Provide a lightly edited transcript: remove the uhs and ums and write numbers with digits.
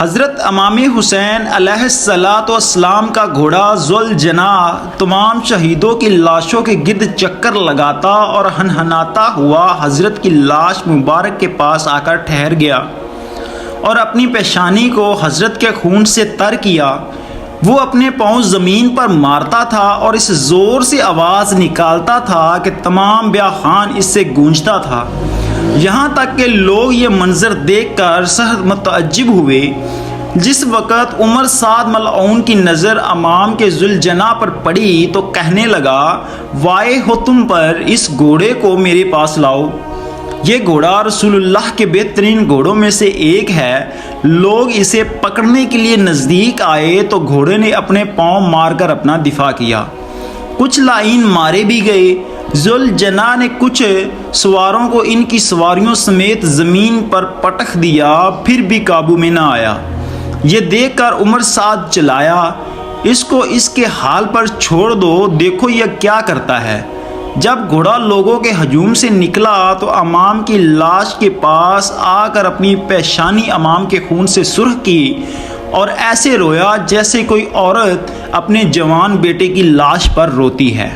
حضرت امام حسین علیہ السلام کا گھوڑا ذوالجناح تمام شہیدوں کی لاشوں کے گرد چکر لگاتا اور ہنہناتا ہوا حضرت کی لاش مبارک کے پاس آ کر ٹھہر گیا اور اپنی پیشانی کو حضرت کے خون سے تر کیا۔ وہ اپنے پاؤں زمین پر مارتا تھا اور اس زور سے آواز نکالتا تھا کہ تمام بیاہ خان اس سے گونجتا تھا، یہاں تک کہ لوگ یہ منظر دیکھ کر سخت متعجب ہوئے۔ جس وقت عمر سعد ملعون کی نظر امام کے ذوالجناح پر پڑی تو کہنے لگا، وائے ہو تم پر، اس گھوڑے کو میرے پاس لاؤ۔ یہ گھوڑا رسول اللہ کے بہترین گھوڑوں میں سے ایک ہے۔ لوگ اسے پکڑنے کے لیے نزدیک آئے تو گھوڑے نے اپنے پاؤں مار کر اپنا دفاع کیا، کچھ لعین مارے بھی گئے۔ ذوالجناح نے کچھ سواروں کو ان کی سواریوں سمیت زمین پر پٹخ دیا، پھر بھی قابو میں نہ آیا۔ یہ دیکھ کر عمر سعد چلایا، اس کو اس کے حال پر چھوڑ دو، دیکھو یہ کیا کرتا ہے۔ جب گھوڑا لوگوں کے ہجوم سے نکلا تو امام کی لاش کے پاس آ کر اپنی پیشانی امام کے خون سے سرخ کی اور ایسے رویا جیسے کوئی عورت اپنے جوان بیٹے کی لاش پر روتی ہے۔